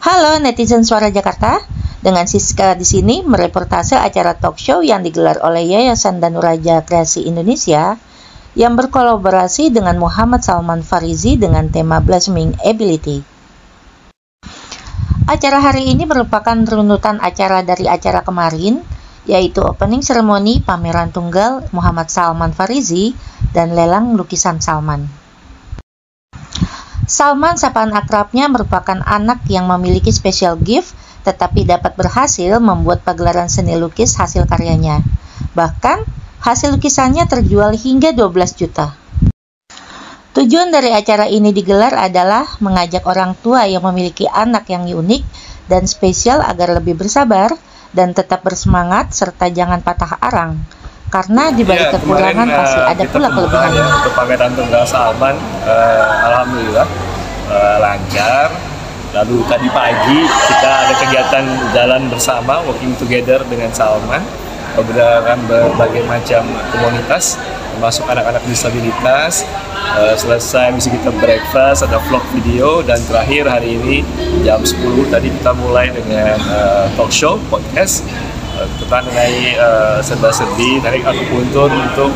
Halo netizen Suara Jakarta, dengan Siska di sini mereportase acara talk show yang digelar oleh Yayasan Danuraja Kreasi Indonesia yang berkolaborasi dengan Muhammad Salman Farizi dengan tema Blossoming Ability. Acara hari ini merupakan runutan acara dari acara kemarin, yaitu opening ceremony pameran tunggal Muhammad Salman Farizi dan lelang lukisan Salman. Salman, sapaan akrabnya, merupakan anak yang memiliki special gift tetapi dapat berhasil membuat pagelaran seni lukis hasil karyanya. Bahkan, hasil lukisannya terjual hingga 12 juta. Tujuan dari acara ini digelar adalah mengajak orang tua yang memiliki anak yang unik dan spesial agar lebih bersabar dan tetap bersemangat serta jangan patah arang. Karena di balik kekurangan pasti ada pula kelebihannya. Untuk pameran tunggal Salman, alhamdulillah lancar. Lalu tadi pagi kita ada kegiatan jalan bersama, walking together dengan Salman, berbagai macam komunitas, termasuk anak-anak disabilitas. Selesai bisa kita breakfast, ada vlog video, dan terakhir hari ini jam 10 tadi kita mulai dengan talk show, podcast tentang mengenai serba-serbi tarik akupuntur untuk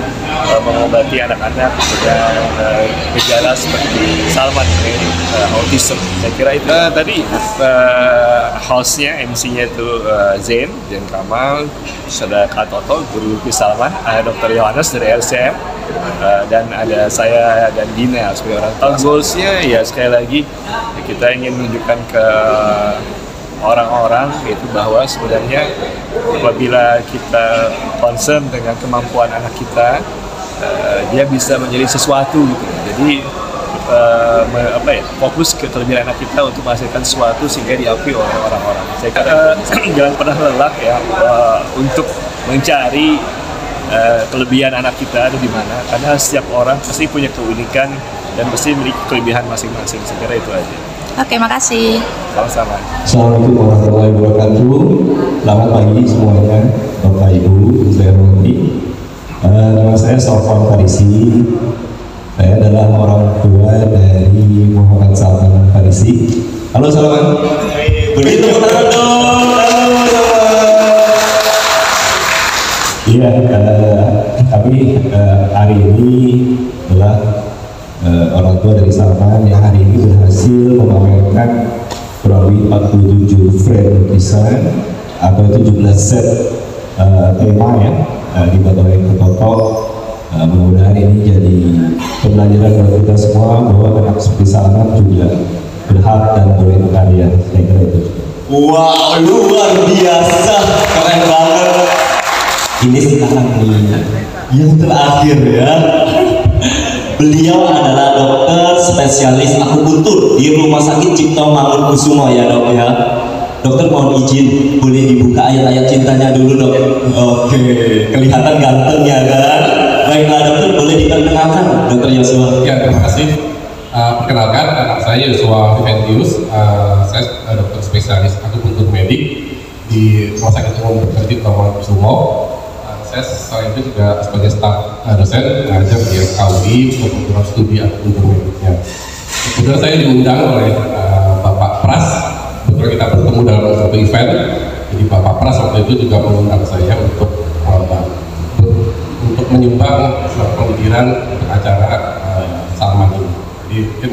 mengobati anak-anak dengan gejala seperti Salman ini, autism. Saya kira itu tadi hostnya, MC-nya itu Zain Kamal, saudara Kak Toto, guru lukis Salman, ada Dr. Yohanes dari LCM, dan ada saya dan Dina sebagai orang tahu. Goals-nya ya sekali lagi kita ingin menunjukkan ke orang-orang yaitu bahwa sebenarnya apabila kita concern dengan kemampuan anak kita, dia bisa menjadi sesuatu gitu. Jadi fokus ke kelebihan anak kita untuk menghasilkan sesuatu sehingga diakui oleh orang-orang. Saya kira jangan pernah lelah ya untuk mencari kelebihan anak kita ada di mana, karena setiap orang pasti punya keunikan dan pasti memiliki kelebihan masing-masing. Saya kira itu aja. Oke, makasih. Sama-sama. Assalamualaikum warahmatullahi wabarakatuh. Selamat pagi semuanya, Bapak Ibu, saya hormati. Nama saya Salman Farizi. Saya adalah orang tua dari Muhammad Salman Farizi. Halo Salman. Beri tepuk tangan dong. Halo. Iya, kami hari ini adalah orang tua dari Salman yang hari ini berhasil memamerkan kurang lebih 47 frame lukisan atau 17 set tema ya dibuat oleh Toto. Mudah-mudahan ini jadi pembelajaran bagi kita semua bahwa anak seperti Salman juga berhak dan boleh berkarya. Saya kira itu. Wah, luar biasa, keren banget. Ini sekarang nih yang terakhir ya. Beliau adalah dokter spesialis akupuntur di Rumah Sakit Cipto Mangunkusumo ya dok ya. Dokter mohon izin boleh dibuka ayat-ayat cintanya dulu dok. Oke, kelihatan ganteng ya kan. Baiklah dokter, boleh diperkenalkan dokter Yosua. Ya, terima kasih. Perkenalkan, anak saya Yosua Vivendius. Saya dokter spesialis akupuntur medik di Rumah Sakit Umum Dr. Cipto Mangunkusumo. Saya selain itu juga sebagai staf dosen mengajar di FKUI untuk program studi akupuntur mediknya. Kemudian saya diundang oleh Bapak Pras, kebetulan kita bertemu dalam satu event. Jadi Bapak Pras waktu itu juga mengundang saya untuk menyumbang surat pendidikan untuk acara Salman ini. Jadi mungkin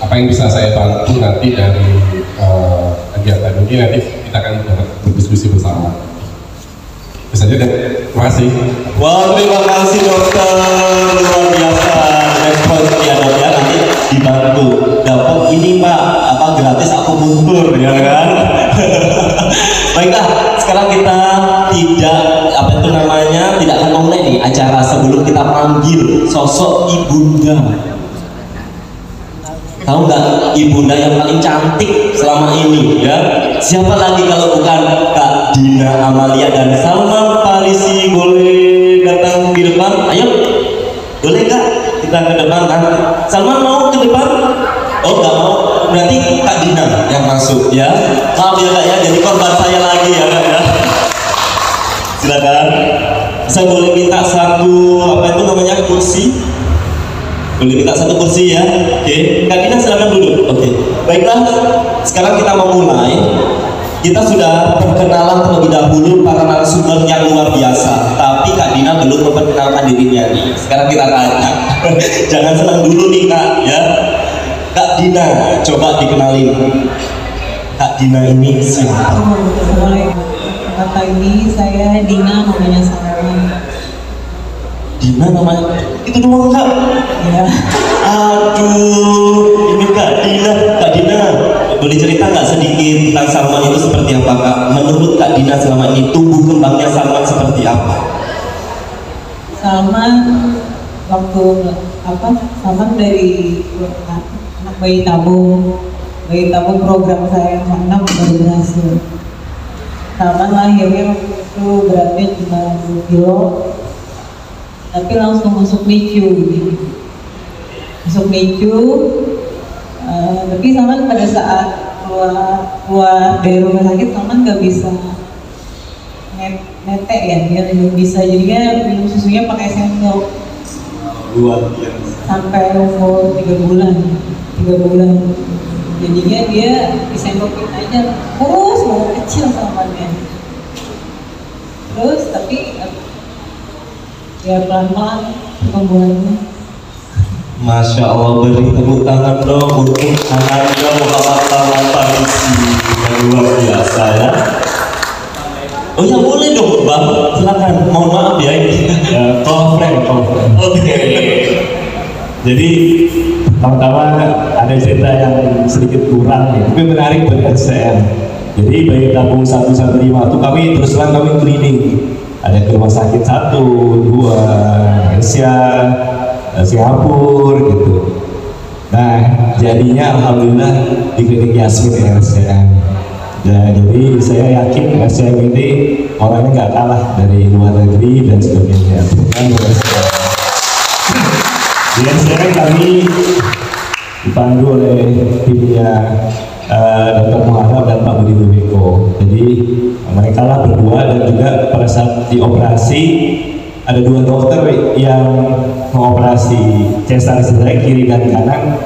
apa yang bisa saya bantu nanti dari kegiatan ini nanti kita akan berdiskusi bersama. Saja deh, terima kasih. Wah, terima kasih dokter, luar biasa responnya dok ya, nanti dibantu dapat ini pak gratis akupuntur ya kan. Baiklah, sekarang kita tidak akan memulai nih acara sebelum kita panggil sosok ibunda. Tahu nggak ibunda yang paling cantik selama ini ya? Siapa lagi kalau bukan Kak Dina Amalia dan Salman Farizi. Boleh datang di depan? Ayo, boleh Kak? Kita ke depan kan? Salman mau ke depan? Oh nggak mau? Berarti Kak Dina yang masuk ya. Maaf ya Kak ya, jadi korban saya lagi ya Kak ya. Silakan. Saya boleh minta satu kursi? Boleh minta satu kursi ya. Oke, Kak Dina silakan duduk. Oke, baiklah. Sekarang kita mau mulai Kita sudah perkenalan terlebih dahulu para narasumber yang luar biasa, tapi Kak Dina belum memperkenalkan dirinya nih. Sekarang kita tanya. Jangan senang dulu nih Kak, ya. Kak Dina, coba dikenalin. Kak Dina ini siapa? Selamat pagi, saya Dina, namanya Salman. Dina namanya? Itu doang Kak? Ya. Aduh, ini Kak Dina. Kak Dina, boleh cerita nggak sedikit tentang Salman itu seperti apa Kak? Menurut Kak Dina selama ini tumbuh kembangnya Salman seperti apa? Salman waktu Salman dari anak bayi tabung program saya yang 6 baru berhasil. Salman lahirnya waktu itu beratnya cuma 10 kilo, tapi langsung masuk NICU gitu. Masuk NICU, tapi Salman pada saat keluar dari rumah sakit, Salman nggak bisa netek ya, dia belum bisa, jadinya minum susunya pakai sendok. Luar biasa. Sampai umur 3 bulan. Jadinya dia disendokin aja, terus banget kecil Salmannya. Terus tapi ya pelan-pelan perkembangannya. Masya Allah, beri tepuk tangan dong untuk anaknya Muhammad Salman Farisi yang luar biasa ya. Oh ya boleh dong Bang, silakan. Mohon maaf ya ini. Konfren. Oke. Jadi pertama-tama ada cerita yang sedikit kurang ya, tapi menarik buat RCM. Jadi bayi tabung 1-5 itu kami terus terang kami cleaning. Ada ke rumah sakit 1, 2, Malaysia, Singapura gitu. Nah jadinya alhamdulillah di klinik Yasmin RCM. Nah, jadi saya yakin RCM ini orangnya nggak kalah dari luar negeri dan sebagainya. Di RCM kami dipandu oleh timnya Dr. Muhammad dan Pak Budi Bubeko. Jadi mereka lah berdua, dan juga pada saat dioperasi ada 2 dokter yang mengoperasi cesar sebelah kiri dan kanan.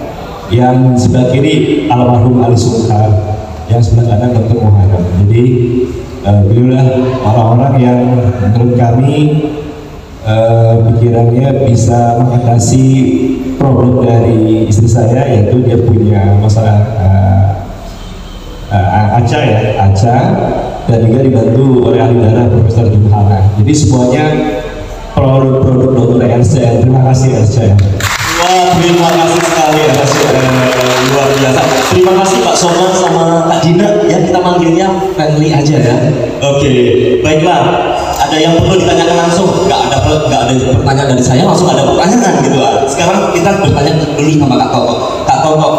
Yang sebelah kiri almarhum Ali Sungkar, yang sebelah kanan Dr. Muhammad. Jadi beliaulah orang-orang yang menurut kami pikirannya bisa mengatasi problem dari istri saya, yaitu dia punya masalah ACA, dan juga dibantu oleh ahli darah Profesor Jumhana. Jadi semuanya produk-produk dokter RCM. Terima kasih RCM. Wah, terima kasih sekali ya, luar biasa. Terima kasih Pak Somad sama Kak Dina, ya kita manggilnya friendly aja ya. Oke, baiklah. Ada yang perlu ditanyakan langsung? Nggak ada pertanyaan dari saya, langsung ada pertanyaan gitu. Sekarang kita bertanya dulu sama Kak Toto. Kak Toto,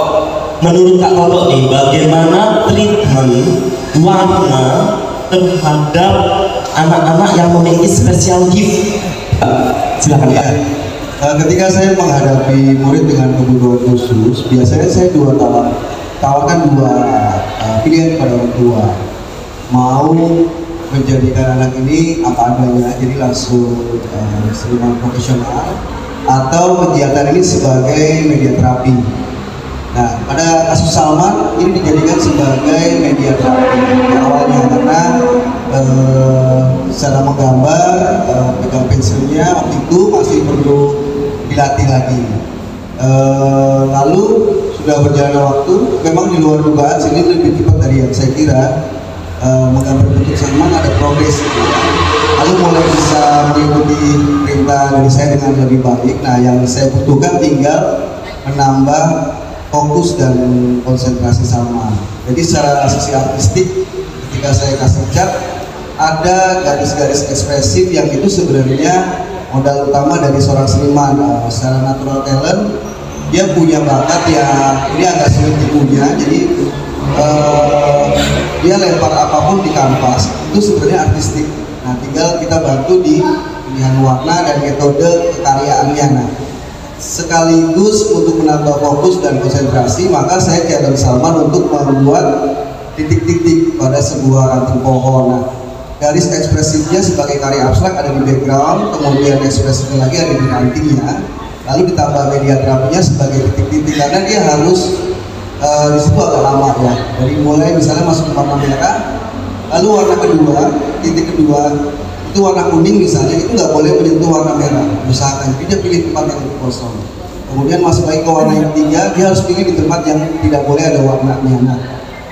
menurut Kak Toto nih, bagaimana treatment warna terhadap anak-anak yang memiliki special gift? Silakan Kak. Ketika saya menghadapi murid dengan kebutuhan khusus, biasanya saya tawarkan 2 pilihan kepada orang tua. Mau menjadikan anak ini apa adanya, jadi langsung seniman profesional, atau kegiatan ini sebagai media terapi. Nah, pada kasus Salman ini dijadikan sebagai media terapi awalnya, karena secara menggambar, pegang pensilnya waktu itu masih perlu dilatih lagi. Lalu sudah berjalan waktu, memang di luar dugaan sini lebih cepat dari yang saya kira. Menggambar bentuk Salman ada progres, lalu mulai bisa mengikuti perintah dari saya dengan lebih baik. Nah, yang saya butuhkan tinggal menambah fokus dan konsentrasi Salman. Jadi secara sisi artistik, ketika saya kasih cat, ada garis-garis ekspresif yang itu sebenarnya modal utama dari seorang seniman. Secara natural talent, dia punya bakat yang ini agak sulit dipunya, jadi dia lempar apapun di kanvas itu sebenarnya artistik. Nah, tinggal kita bantu di pilihan warna dan metode kekaryaannya. Nah, sekaligus untuk menambah fokus dan konsentrasi, maka saya challenge Salman untuk membuat titik-titik pada sebuah ranting pohon. Nah, garis ekspresifnya sebagai karya abstrak ada di background, kemudian ekspresifnya lagi ada di rantingnya, lalu ditambah media terapinya sebagai titik-titik, karena dia harus di situ agak lama ya. Dari mulai misalnya masuk ke warna merah, Lalu warna kedua, titik kedua itu warna kuning misalnya, itu nggak boleh menyentuh warna merah, usahakan. Jadi dia pilih tempat yang kosong. Kemudian masuk lagi ke warna yang ketiga, dia harus pilih di tempat yang tidak boleh ada warnanya. Nah,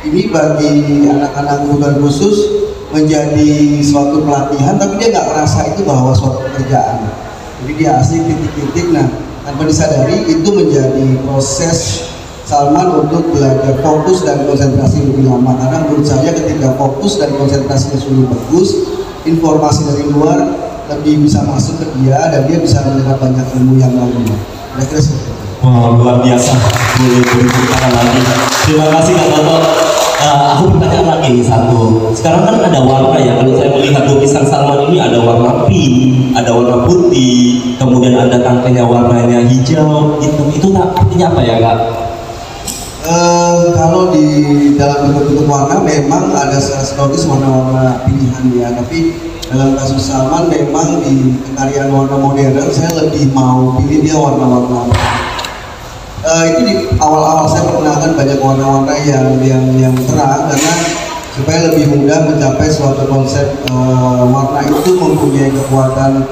ini bagi anak-anak kebutuhan khusus menjadi suatu pelatihan, tapi dia nggak merasa itu bahwa suatu pekerjaan. Jadi dia asik titik-titik. Nah, tanpa disadari itu menjadi proses Salman untuk belajar fokus dan konsentrasi lebih lama. Karena menurut saya ketika fokus dan konsentrasinya sudah bagus, informasi dari luar lebih bisa masuk ke dia dan dia bisa mendapat banyak ilmu yang lainnya. Kira-kira seperti itu. Wah, luar biasa. Boleh beri tangan lagi. Terima kasih Kak Toto. Aku bertanya lagi satu. Sekarang kan ada warna ya. Kalau saya melihat lukisan Salman ini ada warna pink, ada warna putih, kemudian ada tangkainya warnanya hijau. Itu artinya apa ya Kak? Kalau di dalam bentuk-bentuk warna memang ada psikologis warna-warna pilihan ya, tapi dalam kasus Salman memang di karya warna modern saya lebih mau pilih dia warna-warna itu di awal-awal saya perkenalkan banyak warna-warna yang terang karena supaya lebih mudah mencapai suatu konsep. Warna itu mempunyai kekuatan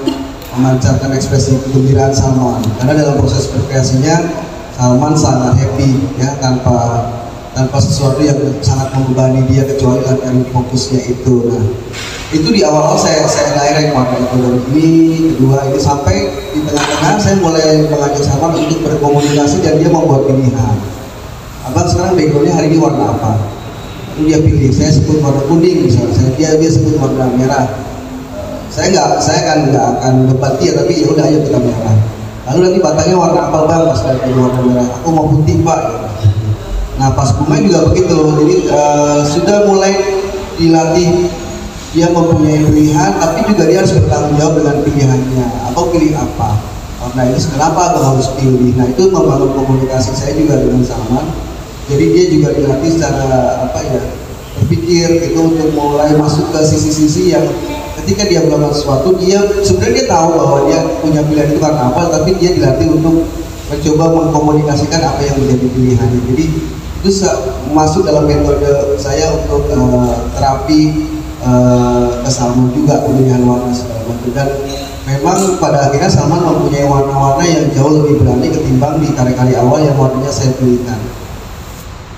memancarkan ekspresi kegembiraan Salman karena dalam proses berkreasinya Salman sangat happy ya tanpa sesuatu yang sangat membebani dia kecuali latihan fokusnya itu. Nah itu di awal saya direct warna itu dari ini kedua ini sampai di tengah-tengah saya mulai mengajak Salman untuk berkomunikasi dan dia membuat pilihan. Abang sekarang backgroundnya hari ini warna apa? Lalu dia pilih, saya sebut warna kuning misalnya, dia sebut warna merah. Saya nggak akan debat dia tapi ya udah ayo kita merah. Lalu nanti batangnya warna apa bang? Pas dari warna merah, aku mau putih pak. Nah pas bunga juga begitu, jadi sudah mulai dilatih dia mempunyai pilihan, tapi juga dia harus bertanggung jawab dengan pilihannya. Abang pilih apa? Warna ini kenapa abang harus pilih? Nah itu membangun komunikasi saya juga dengan Salman. Jadi dia juga dilatih secara berpikir itu untuk mulai masuk ke sisi-sisi yang ketika dia melakukan sesuatu, dia sebenarnya dia tahu bahwa dia punya pilihan itu karena apa, tapi dia dilatih untuk mencoba mengkomunikasikan apa yang menjadi pilihannya. Jadi itu masuk dalam metode saya untuk terapi ke Salman juga pemilihan warna segala macam. Dan memang pada akhirnya Salman mempunyai warna-warna yang jauh lebih berani ketimbang di karya-karya awal yang warnanya saya pilihkan.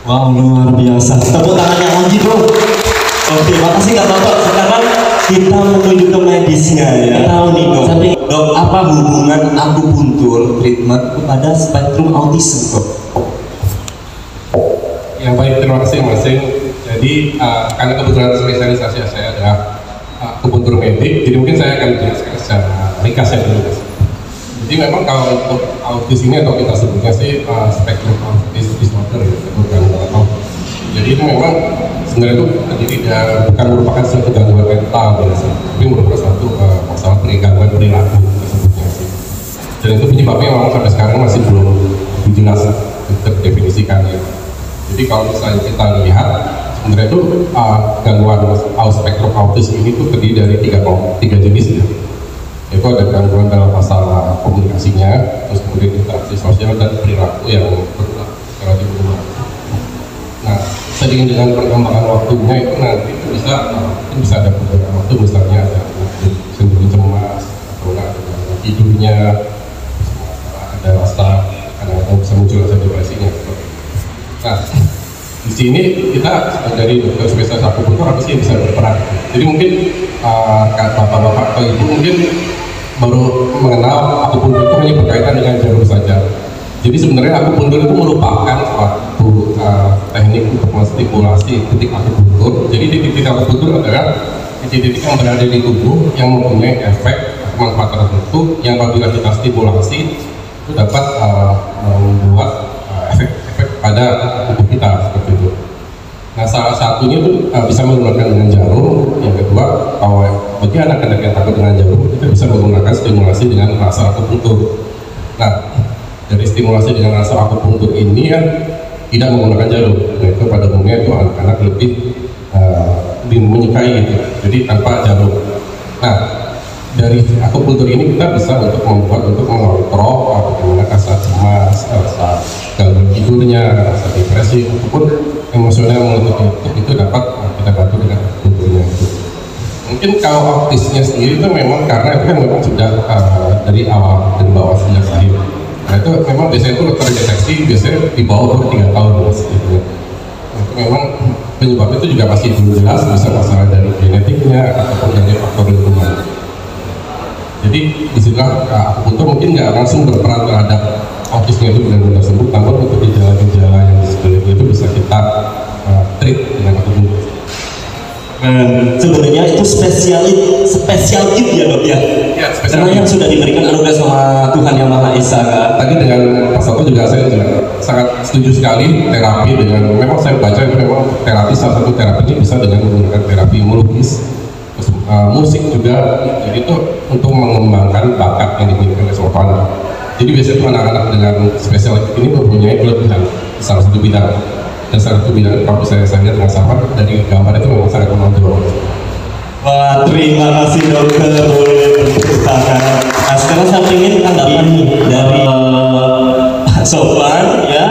Wow, luar biasa. Tepuk tangan yang lagi bro. Oke, makasih Kak Toto. Sekarang kita menuju ke medisnya ya. Tahu nih dok, apa hubungan akupuntur treatment kepada spektrum autism dok? Yang baik, terima kasih Mas. Jadi karena kebetulan spesialisasi saya adalah akupuntur medik, jadi mungkin saya akan jelaskan secara ringkas ya dulu. Jadi memang kalau untuk autis ini atau kita sebutnya sih spektrum autism disorder ya, jadi itu memang sebenarnya itu terdiri bukan merupakan suatu gangguan mental biasa, tapi merupakan suatu masalah gangguan perilaku tersebutnya sih. Dan itu penyebabnya memang sampai sekarang masih belum jelas terdefinisikan ya. Jadi kalau misalnya kita lihat sebenarnya itu gangguan spektrum autis ini tuh terdiri dari tiga jenis ya. Itu ada gangguan dalam masalah komunikasinya, terus kemudian interaksi sosial dan perilaku yang berulang secara diulang. Nah, seiring dengan perkembangan waktunya itu nanti bisa ada beberapa waktu misalnya ada cenderung cemas atau ada tidurnya, ada rasa kadang-kadang bisa muncul rasa depresinya. Nah, di sini kita dari dokter spesialis akupuntur apa sih yang bisa berperan? Jadi mungkin bapak-bapak atau ibu mungkin baru mengenal akupuntur itu hanya berkaitan dengan jarum saja. Jadi sebenarnya akupuntur itu merupakan suatu teknik untuk menstimulasi titik akupuntur. Jadi titik akupuntur adalah titik-titik yang berada di tubuh yang mempunyai efek manfaat tertentu yang apabila kita stimulasi itu dapat membuat efek pada tubuh kita seperti itu. Nah salah satunya itu bisa menggunakan dengan jarum. Yang kedua, kalau bagi anak-anak yang takut dengan jarum, kita bisa menggunakan stimulasi dengan laser akupuntur. Nah dari stimulasi dengan laser akupuntur ini kan tidak menggunakan jarum. Nah itu pada umumnya itu anak-anak lebih menyukai gitu. Jadi tanpa jarum. Nah dari akupuntur ini kita bisa untuk mengontrol bagaimana rasa cemas, rasa gangguan tidurnya, rasa depresi ataupun emosional itu dapat kita bantu dengan akupunturnya. Mungkin kalau autisnya sendiri itu memang karena itu kan memang sudah dari awal dan bawah sejak lahir. Nah itu memang biasanya itu terdeteksi biasanya di bawah umur 3 tahun gitu. Itu memang penyebabnya itu juga masih belum jelas, bisa masalah dari genetiknya ataupun dari faktor lingkungan. Jadi disitulah akupunktur mungkin nggak langsung berperan terhadap autisnya itu benar-benar sembuh, namun untuk gejala-gejala yang di sekeliling itu bisa kita treat dengan akupunktur. Sebenarnya itu spesial gift ya dok ya? Ya, karena yang sudah diberikan anugerah sama Tuhan Yang Maha Esa kan? Tadi dengan Pak Soto juga saya juga sangat setuju sekali terapi dengan, memang saya baca itu memang terapi, salah satu terapi ini bisa dengan menggunakan terapi melukis, terus, musik juga, jadi itu untuk mengembangkan bakat yang dimiliki oleh seorang. Jadi biasanya itu anak-anak dengan spesial ini mempunyai kelebihan di salah satu bidang. Dan salah satu bidang kalau saya lihat dengan sama dari gambar itu memang sangat menonjol. Wah, terima kasih dokter, boleh bertepuk tangan. Nah sekarang saya ingin tanggapan nih dari Sofwan ya,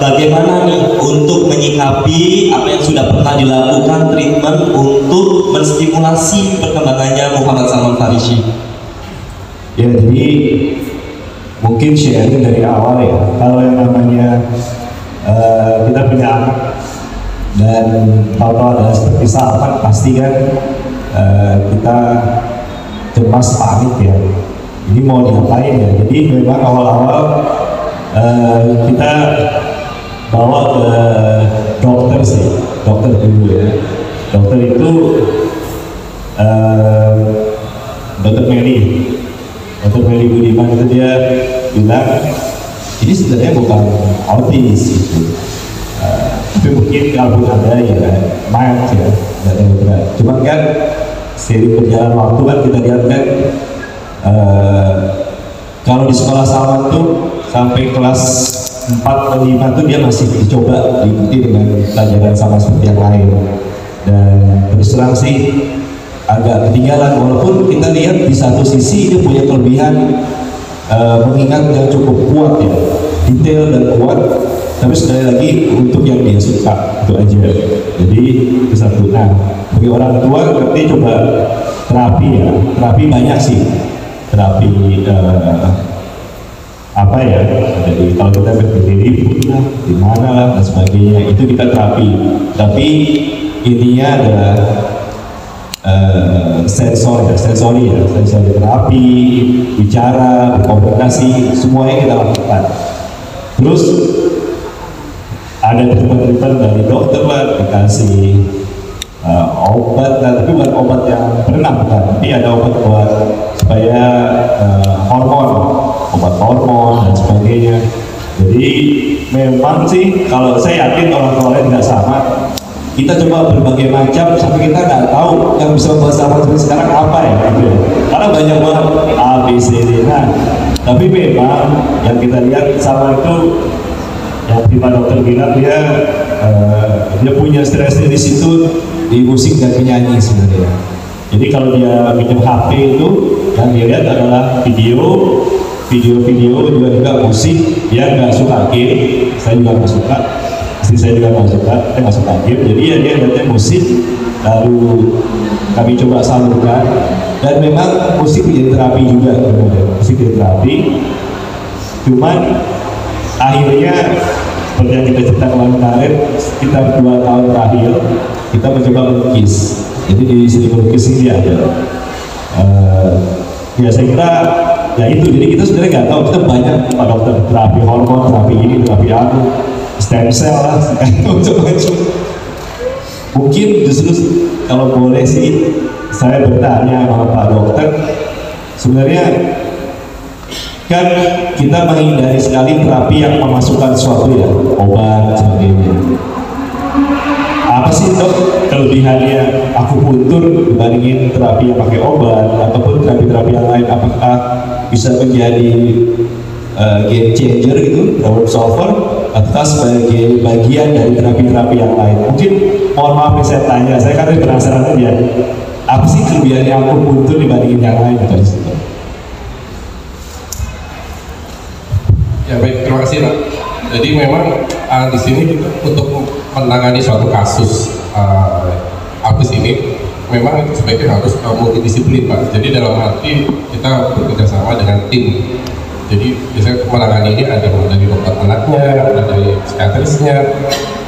bagaimana nih untuk menyikapi apa yang sudah pernah dilakukan treatment untuk menstimulasi perkembangannya Muhammad Salman Farisi? Ya, jadi mungkin sharing dari awal ya. Kalau yang namanya kita punya anak dan tahu-tahu ada seperti Salman, pasti kan kita cemas, panik ya. Ini mau diapain ya? Jadi memang awal-awal kita bawa ke dokter sih, dokter dulu ya. Dokter itu Dokter Meli Budiman itu dia bilang ini sebenarnya bukan autis gitu. Tapi mungkin kalau ada ya mild ya, nggak terlalu berat. Cuman kan seiring berjalan waktu kan kita lihat kan kalau di sekolah Salman tuh sampai kelas 4 atau 5 tuh dia masih dicoba diikuti dengan pelajaran sama seperti yang lain. Dan terus terang sih agak ketinggalan, walaupun kita lihat di satu sisi dia punya kelebihan mengingat yang cukup kuat ya, detail dan kuat, tapi sekali lagi untuk yang dia suka itu aja. Jadi itu satu. Nah, bagi orang tua ngerti coba terapi ya, terapi banyak sih, terapi apa ya, jadi kalau kita berdiri di mana lah dan sebagainya, itu kita terapi. Tapi intinya adalah sensori terapi, bicara, berkomunikasi, semuanya kita lakukan. Terus ada treatment dari dokter lah, dikasih obat, tapi bukan obat yang berenang bukan, tapi ada obat buat supaya obat hormon dan sebagainya. Jadi memang sih kalau saya yakin orang tua lain tidak sama. Kita coba berbagai macam sampai kita nggak tahu yang bisa membuat Salman seperti sekarang apa ya, gitu ya. Karena banyak banget A, B, C, D. Nah, tapi memang yang kita lihat Salman itu yang prima dokter bilang dia punya stres di situ di musik dan penyanyi sebenarnya. Jadi kalau dia pinjam HP itu yang dia lihat adalah video juga musik. Dia nggak suka game, saya juga nggak suka. Saya juga nggak suka game, jadi ya dia lihatnya musik, lalu kami coba salurkan, dan memang musik menjadi terapi juga, musik jadi terapi. Cuman akhirnya seperti yang kita cerita kemarin, sekitar 2 tahun terakhir kita mencoba melukis. Jadi di sini melukis ini ada. Ya saya kira ya itu, jadi kita sebenarnya nggak tahu, kita banyak Pak Dokter, terapi hormon, terapi ini, terapi anu, stem cell lah, macam-macam. Mungkin justru kalau boleh sih saya bertanya sama Pak Dokter, sebenarnya kan kita menghindari sekali terapi yang memasukkan sesuatu ya, obat sebagainya. Apa sih dok kelebihannya akupuntur dibandingin terapi yang pakai obat ataupun terapi-terapi yang lain? Apakah bisa menjadi game changer gitu, problem solver, atau sebagai bagian dari terapi-terapi yang lain? Mungkin mohon maaf nih saya tanya, saya kan penasaran aja, apa sih kelebihannya akupuntur dibandingin yang lain gitu? Ya baik, terima kasih Pak. Jadi memang di sini kita untuk menangani suatu kasus autis ini, memang itu sebaiknya harus multidisiplin Pak. Jadi dalam arti kita bekerja sama dengan tim. Jadi biasanya menangani ini ada dari dokter anaknya, ada dari psikiatrisnya,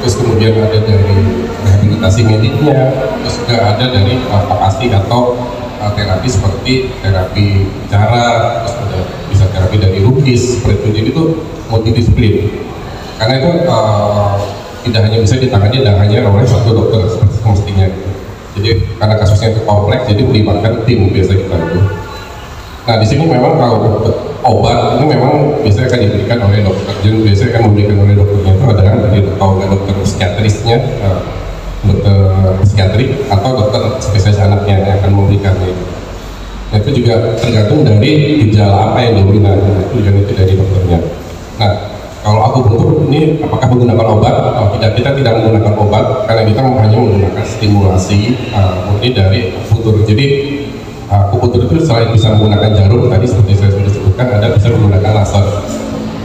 terus kemudian ada dari rehabilitasi mediknya, terus juga ada dari vokasi atau terapi seperti terapi bicara, terus ada bisa terapi dari lukis seperti itu. Jadi itu multidisiplin. Karena itu tidak hanya bisa ditangani dan hanya oleh satu dokter seperti semestinya. Jadi karena kasusnya itu kompleks, jadi melibatkan tim biasa kita itu. Nah di sini memang kalau obat ini memang biasanya akan diberikan oleh dokter. Jadi biasanya akan memberikan oleh dokternya itu adalah dari dokter psikiatrisnya, dokter psikiatrik atau dokter spesialis anaknya yang akan memberikannya itu. Nah itu juga tergantung dari gejala apa yang dominan. Itu juga itu dari dokternya. Nah kalau aku butuh ini apakah menggunakan obat? Kita tidak menggunakan obat karena kita hanya menggunakan stimulasi murni dari akupunktur. Jadi akupunktur itu selain bisa menggunakan jarum tadi seperti saya sudah sebutkan, ada bisa menggunakan laser.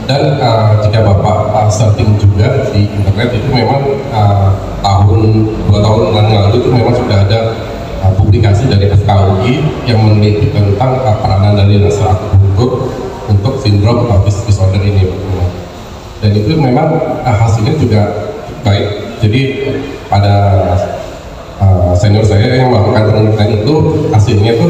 Dan jika Bapak searching juga di internet itu memang tahun 2 tahun lalu itu memang sudah ada publikasi dari FKUI yang meneliti tentang peranan dari laser akupunktur untuk sindrom autism disorder ini. Dan itu memang hasilnya juga baik. Jadi pada senior saya yang melakukan penelitian itu hasilnya itu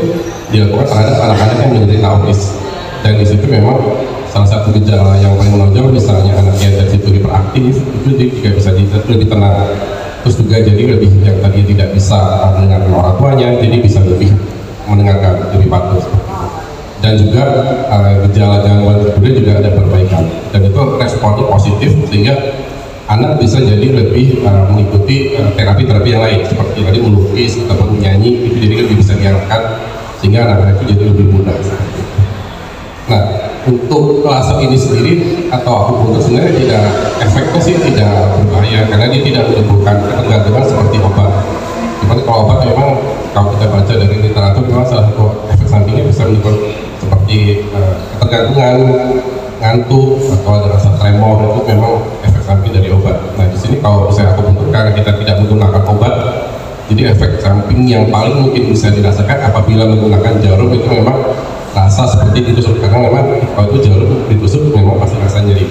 dilakukan terhadap anak-anak yang menderita autis. Dan di situ memang salah satu gejala yang paling menonjol misalnya anaknya dari situ hiperaktif itu dia juga bisa lebih tenang. Terus juga jadi lebih yang tadi tidak bisa mendengarkan orang tuanya, jadi bisa lebih mendengarkan, lebih patuh. Dan juga gejala gangguan tidur juga ada perbaikan dan itu responnya positif sehingga anak bisa jadi lebih mengikuti terapi-terapi yang lain seperti tadi melukis ataupun menyanyi, itu jadi lebih bisa diarahkan sehingga anak-anak itu jadi lebih mudah. Nah untuk laser ini sendiri atau akupunktur sebenarnya tidak efeknya sih tidak berbahaya karena dia tidak menimbulkan ketergantungan seperti obat. Cuman kalau obat memang kalau kita baca dari literatur memang salah satu efek sampingnya bisa menimbulkan seperti ketergantungan, ngantuk atau ada rasa tremor, itu memang efek samping dari obat. Nah di sini kalau misalnya akupunktur karena kita tidak menggunakan obat, jadi efek samping yang paling mungkin bisa dirasakan apabila menggunakan jarum itu memang rasa seperti ditusuk karena memang kalau itu jarum ditusuk memang pasti rasa nyeri.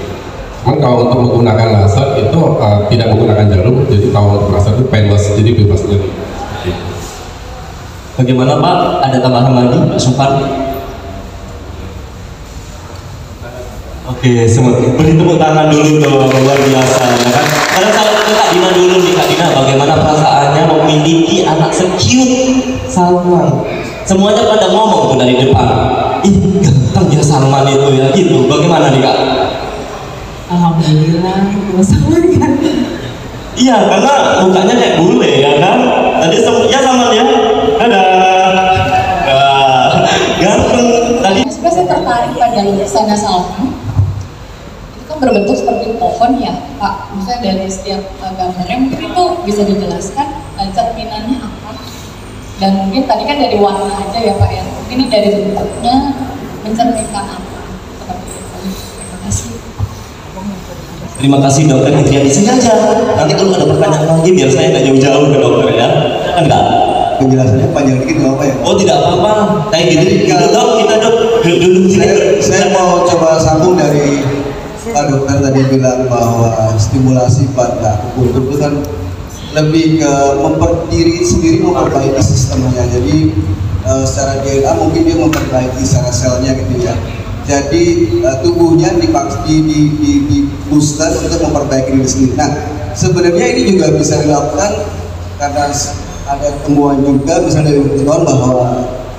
Cuman kalau untuk menggunakan laser itu tidak menggunakan jarum, jadi kalau untuk laser itu painless, jadi bebas nyeri. Bagaimana Pak? Ada tambahan lagi, Pak Sufan? Oke, beri tepuk tangan dulu dong, luar biasa ya kan. Karena kalau ke Kak Dina dulu nih, Kak Dina bagaimana perasaannya memiliki anak se-cute Salman? Semuanya pada ngomong tuh dari depan, ih ganteng ya Salman itu ya gitu. Bagaimana nih Kak? Alhamdulillah, kan. Iya, karena mukanya kayak bule ya kan. Tadi ya Salman ya, ada ganteng tadi. Sebenarnya saya tertarik pada lukisannya Salman. Berbentuk seperti pohon ya Pak, maksudnya dari setiap gambarnya mungkin itu bisa dijelaskan cerminannya apa, dan mungkin tadi kan dari warna aja ya Pak ya, mungkin ini dari bentuknya mencerminkan apa seperti itu. Terima kasih. Terima kasih dokter Fitria, di sini aja, nanti kalau ada pertanyaan lagi biar saya nggak jauh-jauh ke dokter ya, enggak? Penjelasannya panjang dikit nggak apa ya? Oh tidak apa-apa, kayak gitu dok, kita dok duduk sini. Saya mau coba sambung dari Pak Dokter tadi bilang bahwa stimulasi pada akupunktur itu kan lebih ke diri sendiri memperbaiki sistemnya. Jadi secara DNA mungkin dia memperbaiki secara selnya gitu ya. Jadi tubuhnya di booster untuk memperbaiki diri sendiri. Nah sebenarnya ini juga bisa dilakukan karena ada temuan juga misalnya dari pengetahuan bahwa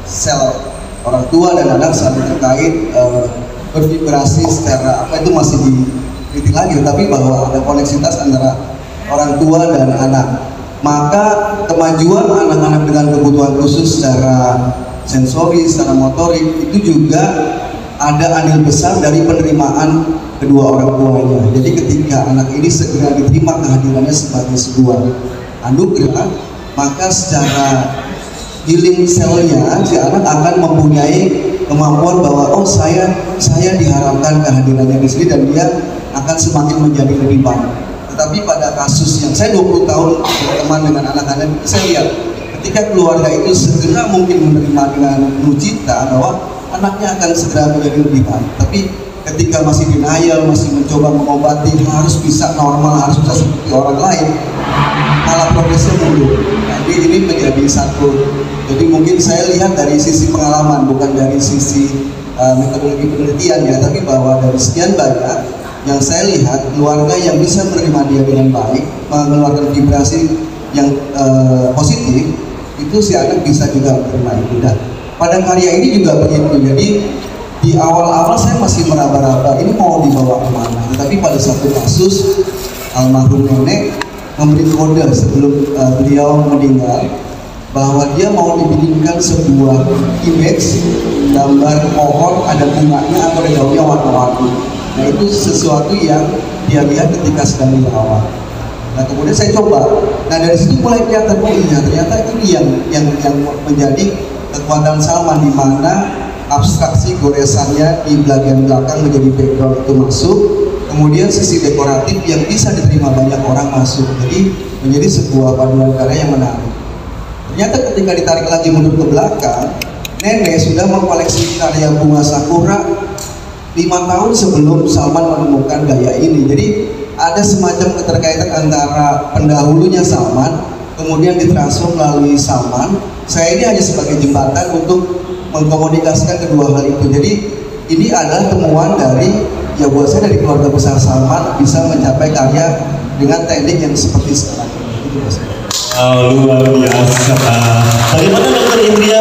sel orang tua dan anak saling terkait bervibrasi secara apa itu masih diteliti lagi, tapi bahwa ada koneksitas antara orang tua dan anak. Maka kemajuan anak-anak dengan kebutuhan khusus secara sensori, secara motorik itu juga ada andil besar dari penerimaan kedua orang tuanya. Jadi ketika anak ini segera diterima kehadirannya sebagai sebuah anugerah, maka secara healing selnya si anak akan mempunyai kemampuan bahwa oh saya diharapkan kehadirannya di sini dan dia akan semakin menjadi lebih baik. Tetapi pada kasus yang saya 20 tahun berteman dengan anak-anak, saya lihat ketika keluarga itu segera mungkin menerima dengan penuh cinta bahwa anaknya akan segera menjadi lebih baik, tapi ketika masih denial, masih mencoba mengobati, harus bisa normal, harus bisa seperti orang lain, malah progresnya mundur. Jadi ini menjadi satu. Jadi mungkin saya lihat dari sisi pengalaman, bukan dari sisi metodologi penelitian ya, tapi bahwa dari sekian banyak yang saya lihat keluarga yang bisa menerima dia dengan baik, mengeluarkan vibrasi yang positif, itu si anak bisa juga menerima itu. Dan pada karya ini juga begitu. Jadi di awal-awal saya masih meraba-raba ini mau dibawa kemana, tetapi pada satu kasus almarhum nenek memberi kode sebelum beliau meninggal bahwa dia mau dibikinkan sebuah image gambar pohon, ada bunganya atau ada daunnya warna-warni. Nah itu sesuatu yang dia lihat ketika sedang dirawat. Nah kemudian saya coba. Nah dari situ mulai kelihatan, oh iya ternyata ini yang menjadi kekuatan Salman, di mana abstraksi goresannya di bagian belakang menjadi background itu masuk, kemudian sisi dekoratif yang bisa diterima banyak orang masuk. Jadi menjadi sebuah paduan karya yang menarik. Ternyata ketika ditarik lagi mundur ke belakang, nenek sudah mengkoleksi karya bunga sakura 5 tahun sebelum Salman menemukan gaya ini. Jadi ada semacam keterkaitan antara pendahulunya Salman, kemudian ditransfer melalui Salman. Saya ini hanya sebagai jembatan untuk mengkomunikasikan kedua hal itu. Jadi ini adalah temuan dari, ya buat saya, dari keluarga besar Salman bisa mencapai karya dengan teknik yang seperti sekarang. Itu maksudnya. Luar biasa. Bagaimana Dokter Indria?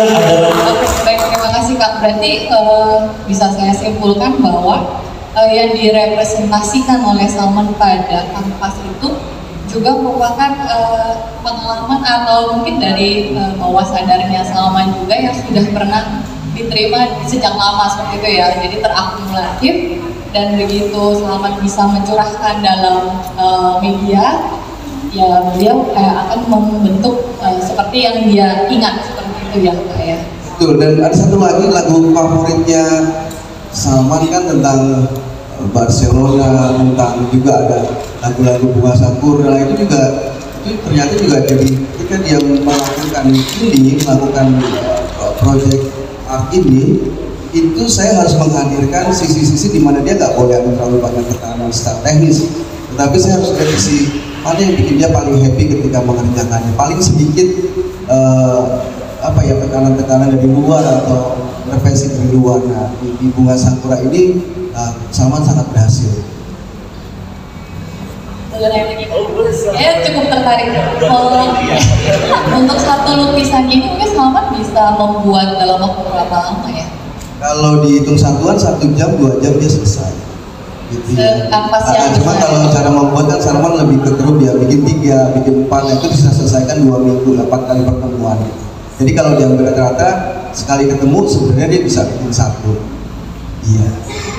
Baik, terima kasih Kak. Berarti bisa saya simpulkan bahwa yang direpresentasikan oleh Salman pada kanvas itu juga merupakan pengalaman atau mungkin dari bawah sadarnya Salman juga yang sudah pernah diterima sejak lama seperti itu ya. Jadi terakumulatif, dan begitu Salman bisa mencurahkan dalam media, ya beliau akan membentuk seperti yang dia ingat, seperti itu ya Kak ya. Betul. Dan ada satu lagi lagu favoritnya Salman kan tentang Barcelona, tentang juga ada lagu-lagu bunga sakura. Nah itu juga, itu ternyata juga jadi ketika dia melakukan ini, melakukan project art ini, itu saya harus menghadirkan sisi-sisi di mana dia nggak boleh terlalu banyak tekanan secara teknis, tetapi saya harus lihat sisi mana yang bikin dia paling happy ketika mengerjakannya, paling sedikit tekanan-tekanan dari luar atau intervensi dari luar. Nah di bunga sakura ini Salman sangat berhasil. Saya cukup tertarik. Untuk satu lukisan ini mungkin Salman bisa membuat dalam waktu berapa lama ya? Kalau dihitung satuan 1 jam 2 jam dia selesai. Gitu ya. Cuma kalau cara membuat kan Salman lebih ke grup ya, bikin 3, bikin 4, itu bisa selesaikan 2 minggu, 8 kali pertemuan. Jadi kalau dia rata-rata sekali ketemu sebenarnya dia bisa bikin 1. Iya.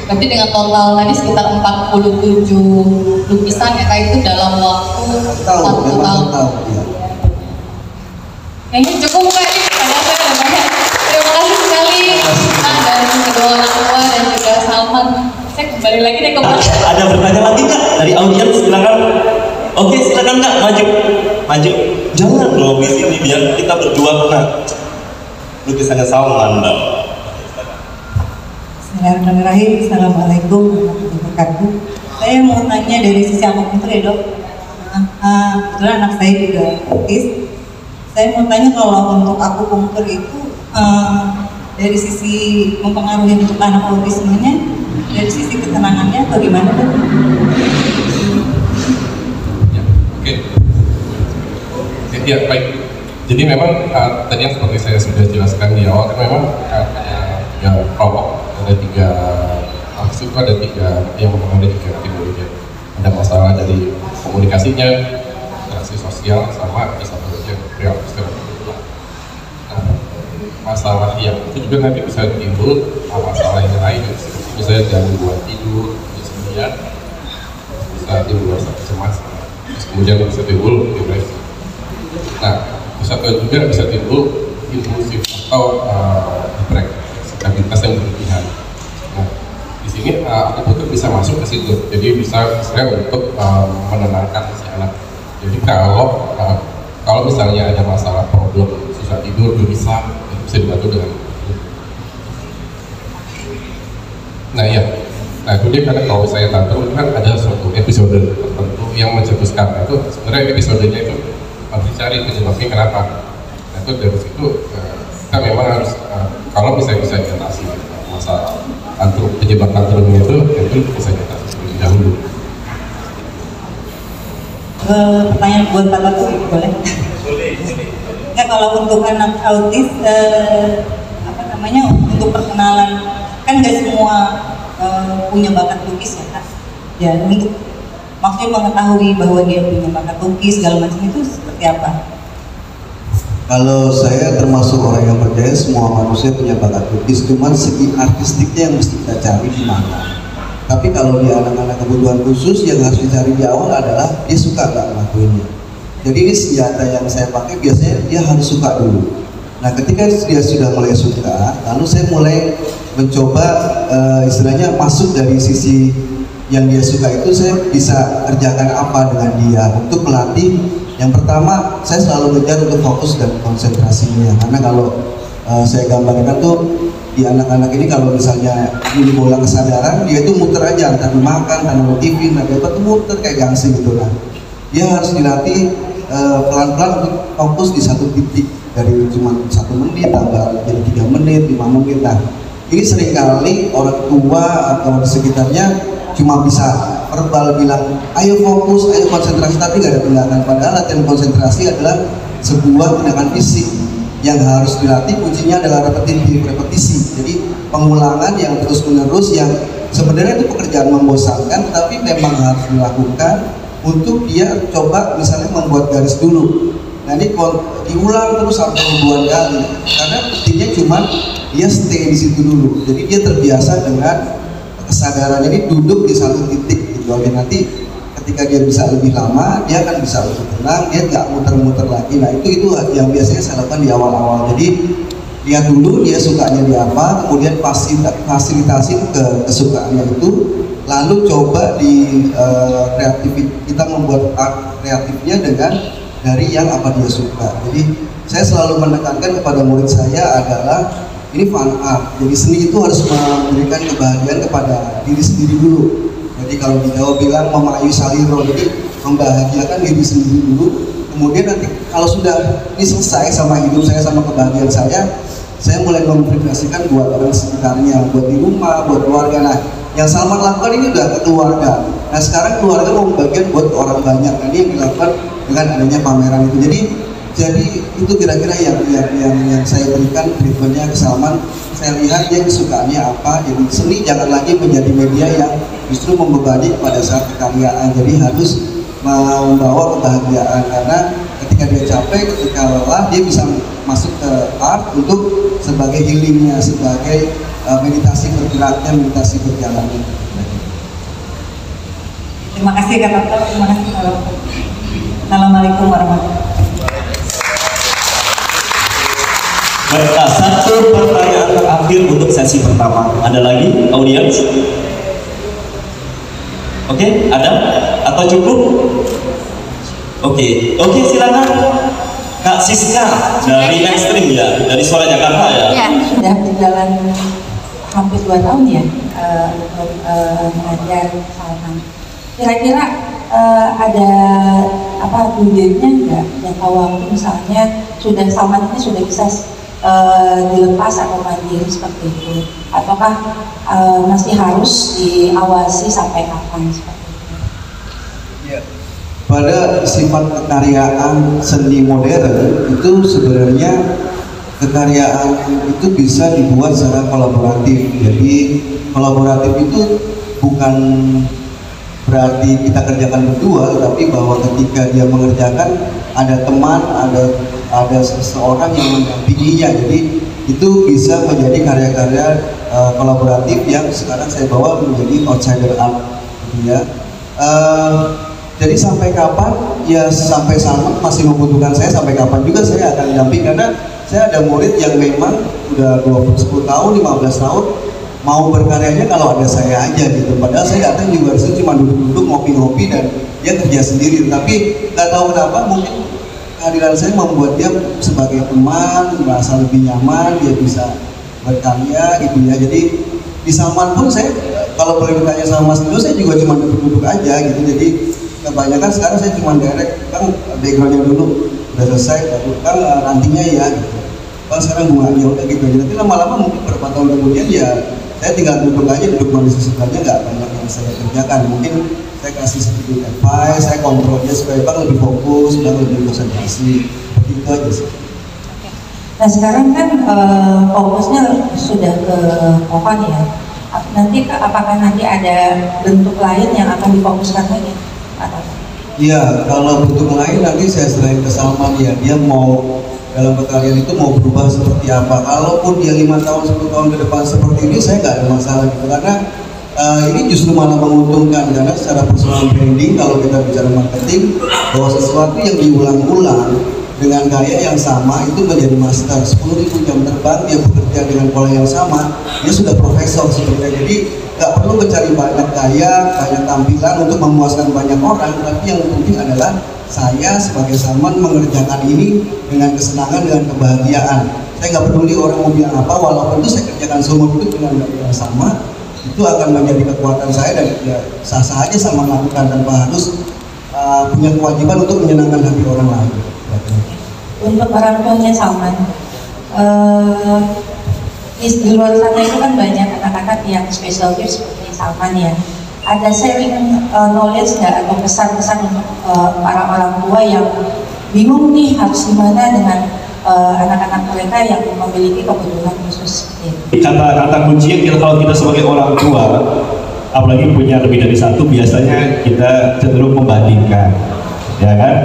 Berarti dengan total tadi sekitar 47 lukisan ya Kak, itu dalam waktu 1 tahun. Ya. Kayaknya cukup Kak, ada banyak. Terima kasih sekali Kak dan kedua orang tua dan juga Salman. Saya kembali lagi deh ke belakang. Ada bertanya lagi Kak dari audiens, silakan. Oke, silakan Kak, maju. Jangan dong di sini biar kita berdua kena lukisannya Salman dong. Bismillahirrahmanirrahim. Assalamualaikum warahmatullahi wabarakatuh. Saya mau tanya dari sisi akupuntur ya Dok. Kebetulan anak saya juga autis. Saya mau tanya kalau untuk akupuntur itu dari sisi mempengaruhi untuk anak autismenya, dari sisi ketenangannya atau gimana Dok? Ya, oke. Ya, baik. Jadi memang tadi yang seperti saya sudah jelaskan di awal kan memang ya kelompok ada 3 maksud ada 3 yang mempengaruhi 3 kategori. Ada masalah dari komunikasinya, interaksi sosial, sama ada satu lagi yang perilaku. Masalah yang itu juga nanti bisa timbul masalah yang lain, misalnya gangguan tidur, insomnia, bisa timbul rasa cemas, kemudian bisa timbul depresi. Nah, juga bisa timbul impulsif atau stabilitas yang berlebihan. Nah, di sini akupuntur bisa masuk ke situ, jadi bisa misalnya untuk menenangkan si anak. Jadi kalau misalnya ada masalah problem bisa dibantu dengan. Nah iya, nah kemudian karena kalau saya tantrum itu kan ada suatu episode tertentu yang mencetuskan, itu sebenarnya episodenya itu harus dicari penyebabnya kenapa. Nah itu dari situ kita memang harus kalau bisa diatasi masalah penyebab tantrumnya itu bisa diatasi terlebih dahulu. Pertanyaan buat Pak Latu, boleh? Boleh. Nah, kalau untuk anak autis, untuk perkenalan, kan nggak semua punya bakat lukis ya Kak. Ya, untuk maksudnya mengetahui bahwa dia punya bakat lukis segala macam itu seperti apa? Kalau saya termasuk orang yang percaya semua manusia punya bakat lukis, cuman segi artistiknya yang mesti kita cari di mana. Tapi kalau di anak-anak kebutuhan khusus yang harus dicari di awal adalah dia suka nggak ngelakuinnya. Jadi ini senjata yang saya pakai biasanya dia harus suka dulu. Nah ketika dia sudah mulai suka, lalu saya mulai mencoba istilahnya masuk dari sisi yang dia suka itu saya bisa kerjakan apa dengan dia untuk melatih. Yang pertama saya selalu ngejar untuk fokus dan konsentrasinya, karena kalau saya gambarkan tuh di anak-anak ini kalau misalnya ini bola kesadaran, dia itu muter aja antara makan, antara TV, nanti apa tuh muter kayak gangsing gitu. Nah dia harus dilatih pelan-pelan untuk fokus di satu titik dari cuma 1 menit tambah jadi 3 menit, 5 menit. Nah ini seringkali orang tua atau di sekitarnya cuma bisa verbal bilang ayo fokus, ayo konsentrasi, tapi nggak ada tindakan. Padahal latihan konsentrasi adalah sebuah tindakan fisik yang harus dilatih. Kuncinya adalah repetisi. Jadi pengulangan yang terus menerus, yang sebenarnya itu pekerjaan membosankan, tapi memang harus dilakukan untuk dia coba misalnya membuat garis dulu. Nah ini diulang terus sampai ribuan kali, karena pentingnya cuma dia stay di situ dulu. Jadi dia terbiasa dengan kesadaran, jadi duduk di satu titik gitu aja. Nanti ketika dia bisa lebih lama, dia akan bisa lebih tenang, dia nggak muter-muter lagi. Nah itu yang biasanya saya lakukan di awal-awal. Jadi lihat dulu dia sukanya di apa, kemudian fasilitasi ke kesukaannya itu, lalu coba di kita membuat art kreatifnya dengan dari yang apa dia suka. Jadi saya selalu menekankan kepada murid saya adalah ini fun art. Jadi seni itu harus memberikan kebahagiaan kepada diri sendiri dulu. Jadi kalau di Jawa bilang memayu saliro, jadi membahagiakan diri sendiri dulu. Kemudian nanti kalau sudah ini selesai sama hidup saya, sama kebahagiaan saya mulai memprediksikan buat orang sekitarnya, buat di rumah, buat keluarga. Nah, yang Salman lakukan ini udah ke keluarga. Nah, sekarang keluarga mau bagian buat orang banyak. Nah, ini yang dilakukan dengan adanya pameran itu. Jadi itu kira-kira yang saya berikan treatmentnya ke Salman. Saya lihat dia kesukaannya apa. Jadi seni jangan lagi menjadi media yang justru membebani pada saat kekaryaan. Jadi harus membawa kebahagiaan, karena ketika dia capek, ketika lelah, dia bisa masuk ke art untuk sebagai healingnya, sebagai meditasi bergeraknya, meditasi berjalannya. Terima kasih Kak Dokter, terima kasih Kak Dokter. Assalamualaikum warahmatullahi wabarakatuh. Satu pertanyaan terakhir untuk sesi pertama. Ada lagi audiens? Oke, ada? Atau cukup? Oke, silakan Kak Siska dari Mainstream ya, dari Suara Jakarta ya. Ya, sudah berjalan hampir 2 tahun ya untuk mengajar Salman. Kira-kira ada apa tujuannya nggak? Jangka waktu misalnya Salman ini sudah bisa dilepas atau mandiri seperti itu, ataukah masih harus diawasi sampai kapan seperti itu? Ya. Pada sifat kekaryaan seni modern itu sebenarnya kekaryaan itu bisa dibuat secara kolaboratif. Jadi kolaboratif itu bukan berarti kita kerjakan berdua, tapi bahwa ketika dia mengerjakan ada teman, ada seseorang yang mendampinginya. Jadi itu bisa menjadi karya-karya kolaboratif yang sekarang saya bawa menjadi outsider art gitu ya. Jadi sampai kapan? Ya sampai Salman masih membutuhkan saya, sampai kapan juga saya akan damping, karena saya ada murid yang memang udah 10 tahun, 15 tahun mau berkaryanya kalau ada saya aja gitu. Padahal saya datang juga cuma duduk-duduk ngopi-ngopi dan dia kerja sendiri. Tapi nggak tahu kenapa, mungkin kehadiran saya membuat dia sebagai teman merasa lebih nyaman, dia bisa berkarya gitu ya. Jadi di Salman pun saya kalau boleh ditanya sama Mas Nino, saya juga cuma duduk-duduk aja gitu. Jadi kebanyakan sekarang saya cuma direct, Kang backgroundnya dulu udah selesai, baru Kang nantinya ya gitu. Kang sekarang bunganya udah gitu aja. Nanti lama-lama mungkin beberapa tahun kemudian ya saya tinggal duduk aja, duduk manis aja, nggak banyak yang saya kerjakan. Mungkin saya kasih sedikit advice, saya kontrolnya supaya Bang lebih fokus, Bang lebih konsentrasi, begitu aja sih. Nah sekarang kan fokusnya sudah ke pohon ya. Nanti apakah nanti ada bentuk lain yang akan difokuskan lagi? Iya, kalau bentuk lain nanti saya selain ke Salman ya, dia mau dalam pekerjaan itu mau berubah seperti apa. Kalaupun dia 5 tahun, 10 tahun ke depan seperti ini, saya nggak ada masalah gitu. Karena ini justru malah menguntungkan, karena secara personal branding kalau kita bicara marketing, bahwa sesuatu yang diulang-ulang dengan gaya yang sama itu menjadi master. 10.000 jam terbang dia bekerja dengan pola yang sama, dia sudah profesor sebenarnya. Jadi nggak perlu mencari banyak gaya, banyak tampilan untuk memuaskan banyak orang, tapi yang penting adalah saya sebagai Salman mengerjakan ini dengan kesenangan, dengan kebahagiaan. Saya nggak peduli orang mau bilang apa, walaupun itu saya kerjakan seumur hidup dengan gaya yang sama, itu akan menjadi kekuatan saya dan ya sah-sah aja sama melakukan tanpa harus punya kewajiban untuk menyenangkan hati orang lain. Untuk orang tuanya Salman, di luar sana itu kan banyak anak-anak yang special gift seperti Salman ya. Ada sharing knowledge nggak atau pesan-pesan untuk para orang tua yang bingung nih harus gimana dengan anak-anak mereka yang memiliki kebutuhan khusus seperti itu? Kata kuncinya kalau kita sebagai orang tua, apalagi punya lebih dari satu, biasanya kita cenderung membandingkan, ya kan?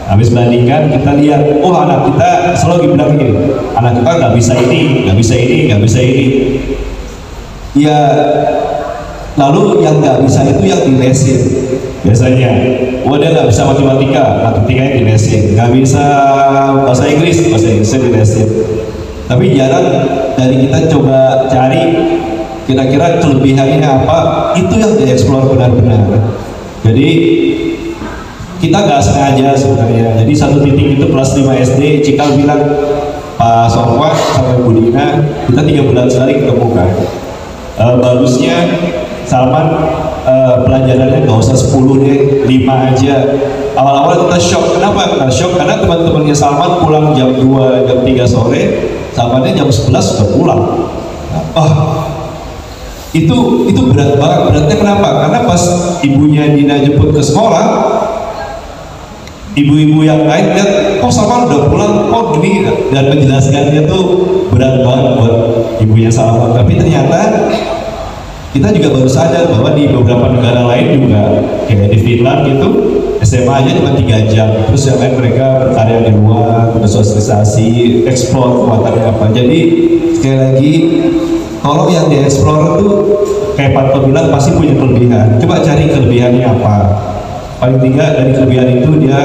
Habis bandingkan kita lihat, oh anak kita selalu bilang gini, anak kita nggak bisa ini, nggak bisa ini, nggak bisa ini. Ya, lalu yang nggak bisa itu yang dilesin biasanya. Oh dia nggak bisa matematikanya dilesin, nggak bisa bahasa Inggrisnya dilesin. Tapi jarang dari kita coba cari kira-kira kelebihannya apa, itu yang dieksplor benar-benar. Jadi kita nggak sengaja sebenarnya. Jadi satu titik itu kelas 5 SD, Cikal bilang, Pak Sorwa sama Bu Dina, kita 3 bulan sekali ketemu kan. Bagusnya Salman pelajarannya nggak usah 10 deh, 5 aja. Awal-awal kita shock. Kenapa kita shock? Karena teman-temannya Salman pulang jam 2, jam 3 sore, Salmannya jam 11 sudah pulang. Itu berat banget. Beratnya kenapa? Karena pas ibunya Dina jemput ke sekolah, ibu-ibu yang lain lihat, kok Salman udah pulang, kok gini, dan menjelaskannya tuh berat banget buat ibunya Salman. Tapi ternyata kita juga baru sadar bahwa di beberapa negara lain juga, kayak di Finland gitu, SMA aja cuma 3 jam, terus yang lain mereka berkarya di luar, bersosialisasi, eksplor kekuatannya apa. Jadi sekali lagi, kalau yang dieksplor itu kayak Pak Toto bilang pasti punya kelebihan. Coba cari kelebihannya apa. Paling tidak dari kelebihan itu dia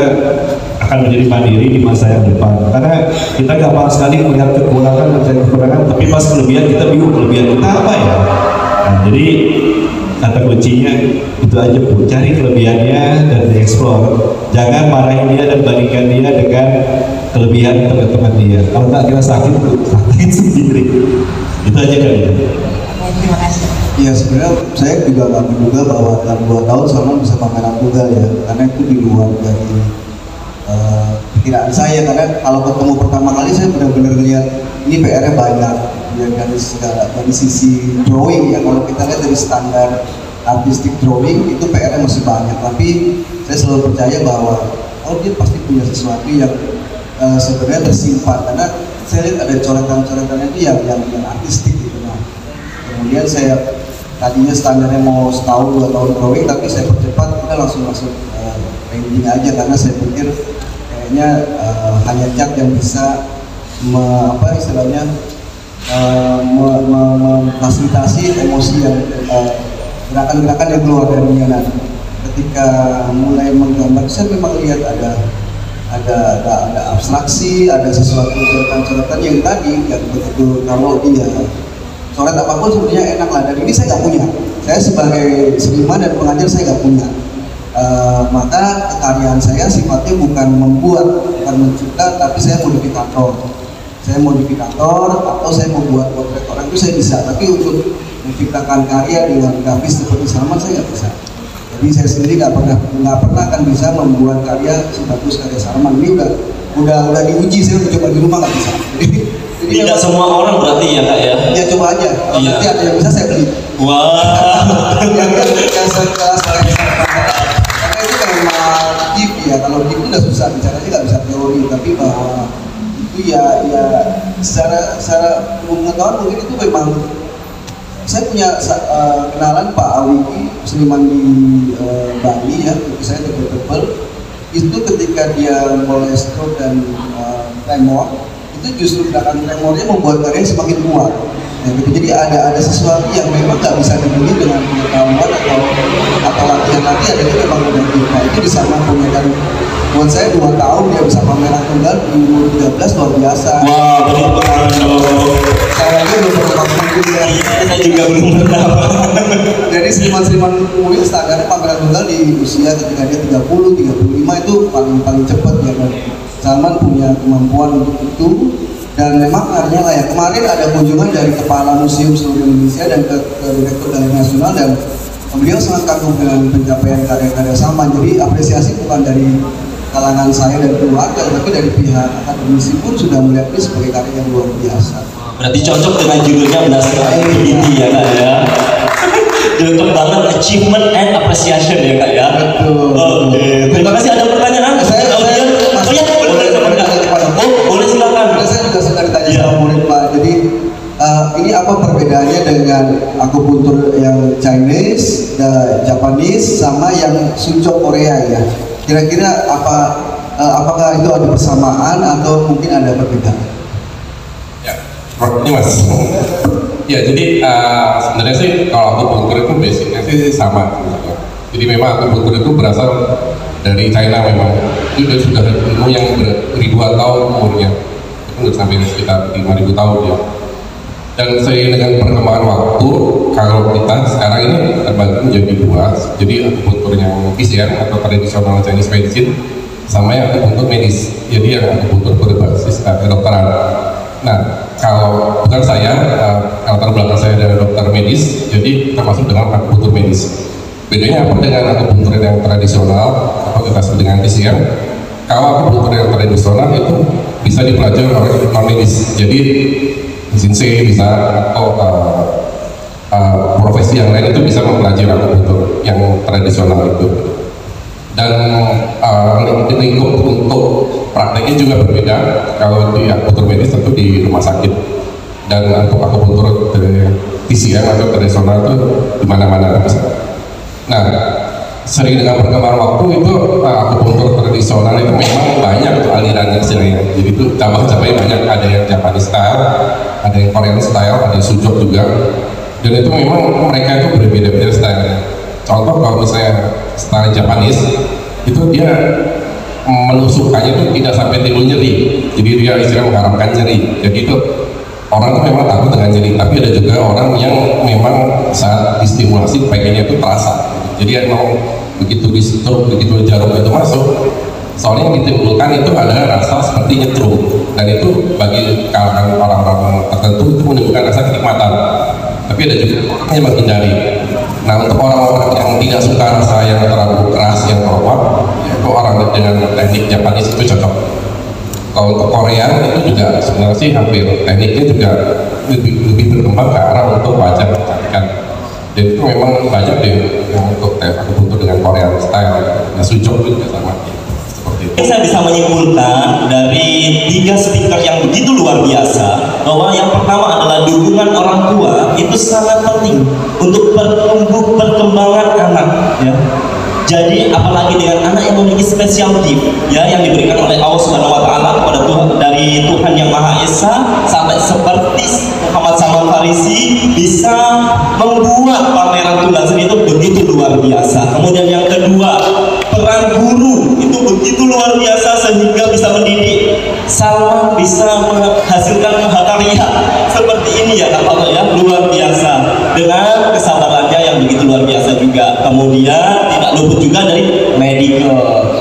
akan menjadi mandiri di masa yang depan. Karena kita gampang sekali melihat kekurangan dan kekurangan, tapi pas kelebihan kita bingung kelebihan kita apa ya. Nah, jadi kata kuncinya itu aja Bu, cari kelebihannya dan dieksplor. Jangan marahin dia dan bandingkan dia dengan kelebihan teman-teman dia. Kalau nggak kita sakit, rasain sendiri. Itu aja kali ya. Terima kasih. Ya sebenarnya saya juga nggak menduga bahwa dalam 2 tahun Salman bisa pameran tunggal ya, karena itu di luar dari perkiraan saya. Karena kalau ketemu pertama kali saya benar-benar lihat ini PR-nya banyak. Dari sisi drawing ya, kalau kita lihat dari standar artistic drawing itu PR-nya masih banyak, tapi saya selalu percaya bahwa dia pasti punya sesuatu yang sebenarnya tersimpan, karena saya lihat ada coretan-coretannya itu yang artistik gitu. Nah, kemudian saya tadinya standarnya mau setahun 2 tahun drawing, tapi saya percepat, kita langsung masuk painting aja, karena saya pikir kayaknya hanya cat yang bisa memfasilitasi emosi yang gerakan-gerakan yang keluar dari niat. Ketika mulai menggambar, saya memang lihat ada abstraksi, ada sesuatu coretan-coretan yang tadi yang betul kalau dia coret apapun sebenarnya enak lah. Dan ini saya nggak punya. Saya sebagai seniman dan pengajar saya nggak punya. Maka kekaryaan saya sifatnya bukan membuat, bukan mencipta, tapi saya modifikator. Saya modifikator atau saya membuat potret orang itu saya bisa, tapi untuk menciptakan karya dengan grafis seperti Salman saya nggak bisa. Jadi saya sendiri nggak pernah akan bisa membuat karya sebagus karya Salman. Ini udah diuji, saya udah coba di rumah nggak bisa. Jadi tidak semua orang berarti ya Kak ya? Ya coba aja, kalau nanti ada yang bisa saya beli. Wah. yang saya karena itu memang gift ya, kalau gift itu udah susah bicaranya, nggak bisa teori, tapi bahwa itu ya secara pengetahuan mungkin itu memang. Saya punya kenalan Pak Awiki, seniman di Bali ya, saya tebel-tebel. Itu ketika dia mulai stroke dan tremor, itu justru gerakan tremornya membuat karya semakin kuat. Ya, gitu. Jadi ada sesuatu yang memang nggak bisa dibeli dengan pengetahuan atau latihan-latihan, itu memang udah kita. Itu di sana punya, dan buat saya 2 tahun dia bisa pameran tunggal di umur 13 luar biasa. Wah, betul. Saya aja belum pernah mungkin ya. Saya juga belum pernah. Jadi seniman-seniman umumnya standarnya pameran tunggal di usia ketika dia 30, 35 itu paling cepat ya kan. Salman punya kemampuan untuk itu, dan memang karyanya layak. Kemarin ada kunjungan dari Kepala Museum seluruh Indonesia dan ke Direktur Galeri Nasional, dan beliau sangat kagum dengan pencapaian karya-karya Salman. Jadi apresiasi bukan dari kalangan saya dan keluarga, tapi dari pihak akademisi pun sudah melihat ini sebagai karya yang luar biasa. Berarti cocok dengan judulnya Industrial Activity ya Kak ya? Cocok banget, achievement and appreciation ya Kak ya? Betul. Oke, terima kasih. Ada pertanyaan? Boleh silakan. Saya juga sudah ditanya sama murid Pak. Jadi ini apa perbedaannya dengan akupuntur yang Chinese, Japanese, sama yang Sunjok Korea ya? Kira-kira apakah itu ada persamaan atau mungkin ada perbedaan? Ya, ini Mas. Ya, jadi sebenarnya sih kalau akupuntur itu basicnya sih sama. Jadi memang akupuntur itu berasal dari China memang. Itu sudah ilmu yang ribuan tahun umurnya. Itu sampai sekitar 5.000 tahun ya. Dan seiring dengan perkembangan waktu, kalau kita sekarang ini terbagi menjadi 2. Jadi akupuntur yang PCR atau tradisional Chinese medicine, sama yang akupuntur medis. Jadi yang akupuntur berbasis kedokteran. Nah, kalau bukan saya, latar belakang saya dari dokter medis, jadi termasuk dengan akupuntur medis. Bedanya apa dengan akupuntur yang tradisional atau kita sebut dengan PCR? Kalau akupuntur yang tradisional itu bisa dipelajari oleh non medis. Jadi Sensei bisa atau profesi yang lain itu bisa mempelajari akupuntur yang tradisional itu. Dan lingkup untuk prakteknya juga berbeda. Kalau di akupuntur medis tentu di rumah sakit, dan untuk akupuntur TCM atau tradisional itu di mana-mana bisa. Nah, sering dengan perkembangan waktu itu akupuntur tradisional itu memang banyak tuh alirannya istilahnya. Jadi itu cabang-cabangnya banyak, ada yang Japanese style, ada yang Korean style, ada yang Sunjok juga. Dan itu memang mereka itu berbeda-beda style. Contoh kalau misalnya style Japanese itu dia menusukkannya itu tidak sampai timbul nyeri. Jadi dia istilah mengharapkan nyeri. Jadi itu orang itu memang takut dengan nyeri, tapi ada juga orang yang memang saat distimulasi pengennya itu terasa. Jadi emang begitu di stroke, begitu jarum itu masuk, soalnya yang ditimbulkan itu adalah rasa seperti nyetrum, dan itu bagi kalangan orang-orang tertentu itu menimbulkan rasa kenikmatan. Tapi ada juga orang yang menghindari. Nah, untuk orang-orang yang tidak suka rasa yang terlalu keras, yang keluar, itu orang dengan teknik Japanese itu cocok. Kalau untuk Korea itu juga sebenarnya sih hampir tekniknya juga lebih berkembang ke arah untuk wajah kecantikan. Dan itu memang banyak deh yang untuk akupuntur dengan Korean style. Nah, Sunjok itu juga sama seperti itu. Saya bisa menyimpulkan dari 3 speaker yang begitu luar biasa bahwa yang pertama adalah dukungan orang tua itu sangat penting untuk perkembangan anak ya. Jadi apalagi dengan anak yang memiliki special gift ya, yang diberikan oleh Allah Subhanahu wa taala kepada Tuhan, dari Tuhan yang Maha Esa, sampai seperti Muhammad Salman Farisi bisa membuat pameran tunggal seni itu begitu luar biasa. Kemudian yang kedua, peran guru itu begitu luar biasa sehingga bisa mendidik. Salman bisa menghasilkan mahakarya seperti ini ya Kak Allah ya, luar biasa dengan kesabarannya yang begitu luar biasa juga. Kemudian tidak luput juga dari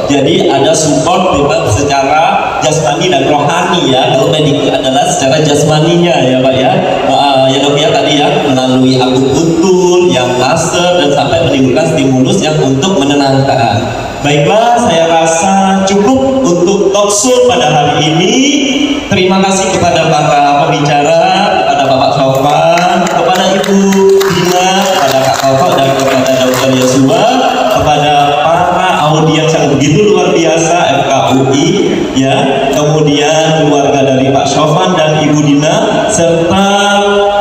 Jadi ada support memang secara jasmani dan rohani ya. Kalau medik adalah secara jasmaninya ya Pak ya. Ya dok ya tadi ya, melalui akupuntur, yang laser dan sampai menimbulkan stimulus yang untuk menenangkan. Baiklah, saya rasa cukup untuk talkshow pada hari ini. Terima kasih kepada para pembicara, kepada Bapak Sofan, kepada Ibu Dina, kepada Kak Taufik dan kepada Dr. Yosua, kepada para audiens yang begitu luar biasa FKUI ya, kemudian keluarga dari Pak Sofan dan Ibu Dina serta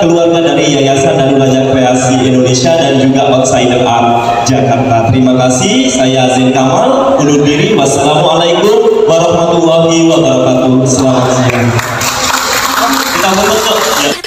keluarga dari Yayasan Darul Belajar Kreasi Indonesia dan juga Outsider Art Jakarta. Terima kasih. Saya Zain Kamal undur diri. Wassalamualaikum warahmatullahi wabarakatuh. Selamat siang. Kita menutup. Ya.